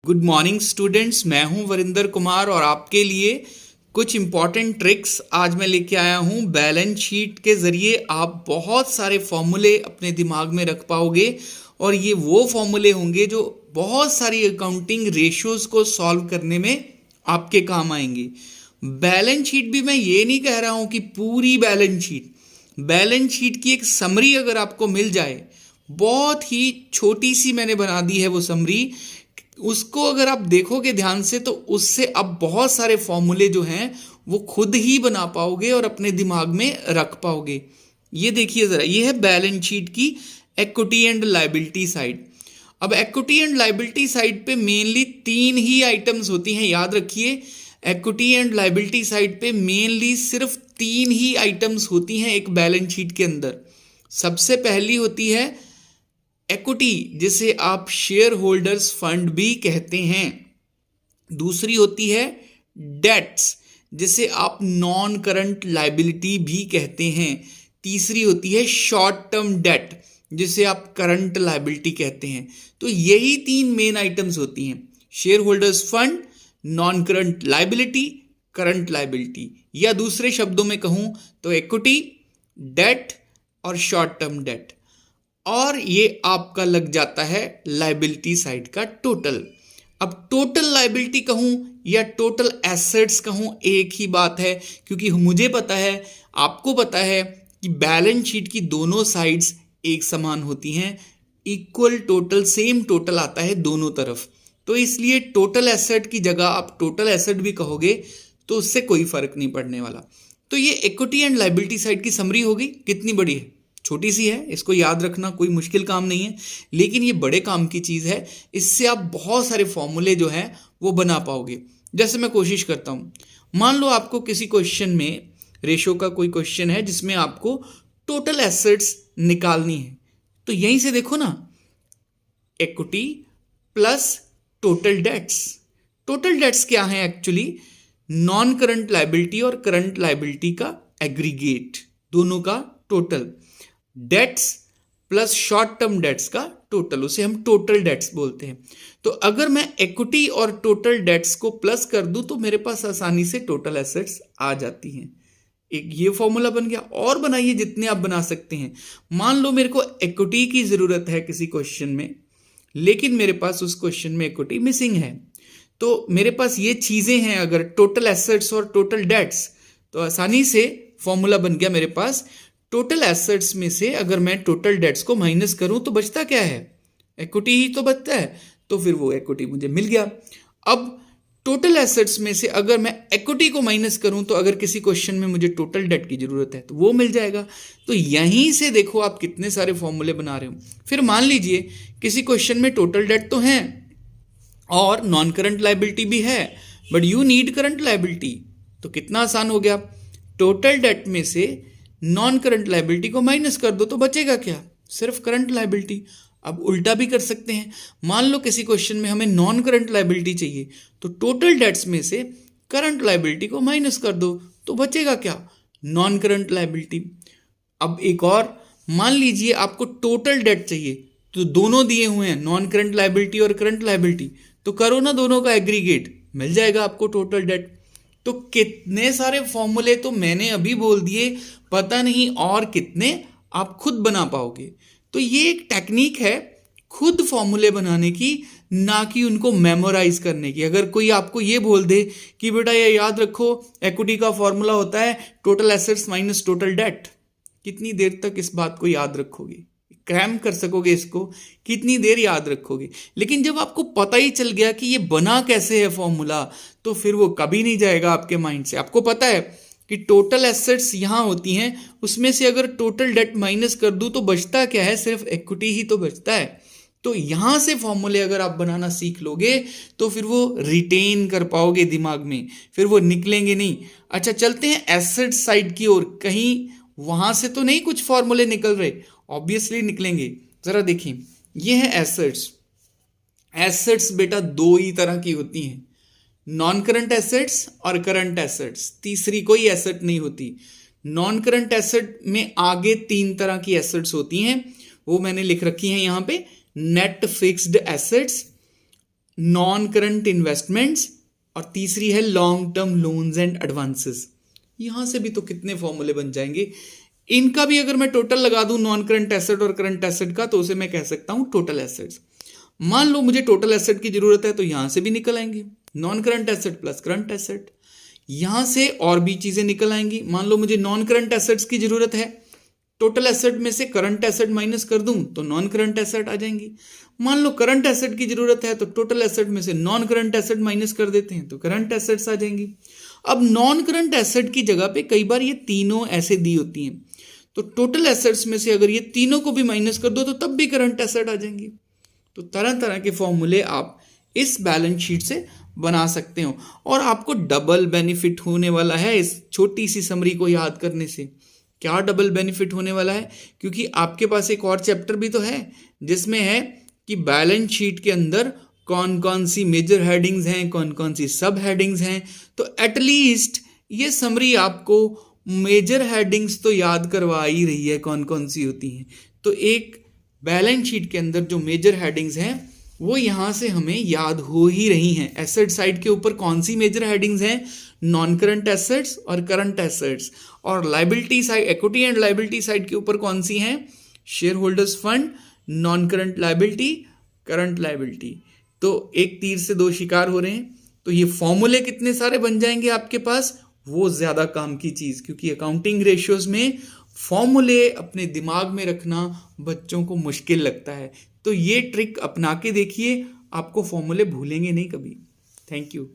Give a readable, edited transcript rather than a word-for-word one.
Good morning students, मैं हूं वरिंदर कुमार और आपके लिए कुछ इम्पॉर्टेंट ट्रिक्स आज मैं लेके आया हूं। बैलेंस शीट के ज़रिए आप बहुत सारे फॉर्मूले अपने दिमाग में रख पाओगे और ये वो फॉर्मूले होंगे जो बहुत सारी अकाउंटिंग रेशियोज को सॉल्व करने में आपके काम आएंगे। बैलेंस शीट भी मैं ये नहीं कह रहा हूं कि पूरी बैलेंस शीट की एक समरी अगर आपको मिल जाए, बहुत ही छोटी सी मैंने बना दी है वो समरी, उसको अगर आप देखोगे ध्यान से तो उससे आप बहुत सारे फॉर्मूले जो हैं वो खुद ही बना पाओगे और अपने दिमाग में रख पाओगे। ये देखिए ज़रा, ये है बैलेंस शीट की इक्विटी एंड लायबिलिटी साइड। अब इक्विटी एंड लायबिलिटी साइड पे मेनली तीन ही आइटम्स होती हैं, याद रखिए। इक्विटी एंड लायबिलिटी साइड पे मेनली सिर्फ तीन ही आइटम्स होती हैं एक बैलेंस शीट के अंदर। सबसे पहली होती है इक्विटी, जिसे आप शेयर होल्डर्स फंड भी कहते हैं। दूसरी होती है डेट्स, जिसे आप नॉन करंट लायबिलिटी भी कहते हैं। तीसरी होती है शॉर्ट टर्म डेट, जिसे आप करंट लायबिलिटी कहते हैं। तो यही तीन मेन आइटम्स होती हैं, share holders fund, non current liability, current liability. या दूसरे शब्दों में कहूं तो इक्विटी, डेट और शॉर्ट टर्म डेट। और ये आपका लग जाता है लायबिलिटी साइड का टोटल। अब टोटल लायबिलिटी कहूं या टोटल एसेट्स कहूं, एक ही बात है, क्योंकि मुझे पता है, आपको पता है कि बैलेंस शीट की दोनों साइड्स एक समान होती हैं। इक्वल टोटल, सेम टोटल आता है दोनों तरफ। तो इसलिए टोटल एसेट की जगह आप टोटल एसेट भी कहोगे तो उससे कोई फर्क नहीं पड़ने वाला। तो ये इक्विटी एंड लायबिलिटी साइड की समरी होगी। कितनी बड़ी है, छोटी सी है, इसको याद रखना कोई मुश्किल काम नहीं है, लेकिन ये बड़े काम की चीज़ है। इससे आप बहुत सारे फॉर्मूले जो हैं वो बना पाओगे। जैसे मैं कोशिश करता हूँ, मान लो आपको किसी क्वेश्चन में रेशो का कोई क्वेश्चन है जिसमें आपको टोटल एसेट्स निकालनी है, तो यहीं से देखो ना, equity plus total debts. Total debts क्या है एक्चुअली? नॉन करंट लायबिलिटी और करंट लायबिलिटी का एग्रीगेट, दोनों का total. Debts plus short term debts का टोटल, उसे हम टोटल डेट्स बोलते हैं। तो अगर मैं इक्विटी और टोटल डेट्स को प्लस कर दूं तो मेरे पास आसानी से टोटल एसेट्स आ जाती हैं। एक ये फॉर्मूला बन गया। और बनाइए जितने आप बना सकते हैं। मान लो मेरे को इक्विटी की जरूरत है किसी क्वेश्चन में, लेकिन मेरे पास उस क्वेश्चन में इक्विटी मिसिंग है। तो मेरे पास ये चीजें हैं, अगर टोटल एसेट्स और टोटल डेट्स, तो आसानी से फॉर्मूला बन गया मेरे पास। टोटल एसेट्स में से अगर मैं टोटल डेट्स को माइनस करूं तो बचता क्या है? इक्विटी ही तो बचता है। तो फिर वो इक्विटी मुझे मिल गया। अब टोटल एसेट्स में से अगर मैं इक्विटी को माइनस करूं तो अगर किसी क्वेश्चन में मुझे टोटल डेट की जरूरत है तो वो मिल जाएगा। तो यहीं से देखो आप कितने सारे फॉर्मूले बना रहे हो। फिर मान लीजिए किसी क्वेश्चन में टोटल डेट तो है और नॉन करंट लायबिलिटी भी है, but you need current liability. तो कितना आसान हो गया, टोटल डेट में से नॉन करंट लायबिलिटी को माइनस कर दो तो बचेगा क्या? सिर्फ करंट लायबिलिटी। अब उल्टा भी कर सकते हैं, मान लो किसी क्वेश्चन में हमें नॉन करंट लायबिलिटी चाहिए, तो टोटल डेट्स में से करंट लायबिलिटी को माइनस कर दो तो बचेगा क्या? Non current liability. अब एक और, मान लीजिए आपको टोटल डेट चाहिए, तो दोनों दिए हुए हैं, नॉन करंट लायबिलिटी और करंट लायबिलिटी, तो करो ना दोनों का एग्रीगेट, मिल जाएगा आपको टोटल डेट। तो कितने सारे फॉर्मूले तो मैंने अभी बोल दिए, पता नहीं और कितने आप खुद बना पाओगे। तो ये एक टेक्निक है खुद फॉर्मूले बनाने की, ना कि उनको मेमोराइज करने की। अगर कोई आपको ये बोल दे कि बेटा ये याद रखो, इक्विटी का फॉर्मूला होता है total assets minus total date, कितनी देर तक इस बात को याद रखोगे? क्रैम कर सकोगे इसको? कितनी देर याद रखोगे? लेकिन जब आपको पता ही चल गया कि ये बना कैसे है फॉर्मूला, तो फिर वो कभी नहीं जाएगा आपके माइंड से। आपको पता है कि टोटल एसेट्स यहां होती हैं, उसमें से अगर टोटल डेट माइनस कर दूं तो बचता क्या है? सिर्फ इक्विटी ही तो बचता है। तो यहां से फॉर्मूले अगर आप बनाना सीख लोगे तो फिर वो रिटेन कर पाओगे दिमाग में, फिर वो निकलेंगे नहीं। अच्छा, चलते हैं एसेट साइड की ओर। कहीं वहां से तो नहीं कुछ फॉर्मूले निकल रहे? ऑब्वियसली निकलेंगे। जरा देखिए, ये है एसेट्स। एसेट्स बेटा दो ही तरह की होती हैं, नॉन करंट एसेट्स और करंट एसेट्स। तीसरी कोई एसेट नहीं होती। नॉन करंट एसेट में आगे तीन तरह की एसेट्स होती हैं, वो मैंने लिख रखी हैं यहाँ पे। Net fixed assets, non current investments और तीसरी है long term loans and advances. यहां से भी तो कितने फॉर्मूले बन जाएंगे। इनका भी अगर मैं टोटल लगा दूं नॉन करंट एसेट और करंट एसेट का, तो उसे मैं कह सकता हूं टोटल एसेट्स। मान लो मुझे टोटल एसेट की जरूरत है, तो यहां से भी निकल आएंगे non current asset plus current asset. यहां से और भी चीजें निकल आएंगी। मान लो मुझे नॉन करंट एसेट्स की जरूरत है, टोटल एसेट में से करंट एसेट माइनस कर दूं तो नॉन करंट एसेट आ जाएंगी। मान लो करंट एसेट की जरूरत है, तो टोटल एसेट में से नॉन करंट एसेट माइनस कर देते हैं तो करंट एसेट्स आ जाएंगी। अब नॉन करंट एसेट की जगह पे कई बार ये तीनों ऐसे दी होती हैं, तो टोटल एसेट्स में से अगर ये तीनों को भी माइनस कर दो तो तब भी करंट एसेट आ जाएंगी। तो तरह तरह के फॉर्मूले आप इस बैलेंस शीट से बना सकते हो, और आपको डबल बेनिफिट होने वाला है इस छोटी सी समरी को याद करने से। क्या डबल बेनिफिट होने वाला है? क्योंकि आपके पास एक और चैप्टर भी तो है जिसमें है कि बैलेंस शीट के अंदर कौन कौन सी मेजर हेडिंग्स हैं, कौन कौन सी सब हेडिंग्स हैं। तो एटलीस्ट ये समरी आपको मेजर हेडिंग्स तो याद करवा ही रही है कौन कौन सी होती हैं। तो एक बैलेंस शीट के अंदर जो मेजर हेडिंग्स हैं वो यहाँ से हमें याद हो ही रही हैं। एसेट साइड के ऊपर कौन सी मेजर हेडिंग्स हैं? नॉन करंट एसेट्स और करंट एसेट्स। और liability side, equity and liability side के ऊपर कौन सी हैं? Share holders fund, non current liability, current liability. तो एक तीर से दो शिकार हो रहे हैं। तो ये फॉर्मूले कितने सारे बन जाएंगे आपके पास, वो ज्यादा काम की चीज, क्योंकि अकाउंटिंग रेशियोज में फॉर्मूले अपने दिमाग में रखना बच्चों को मुश्किल लगता है। तो ये ट्रिक अपना के देखिए, आपको फॉर्मूले भूलेंगे नहीं कभी। Thank you.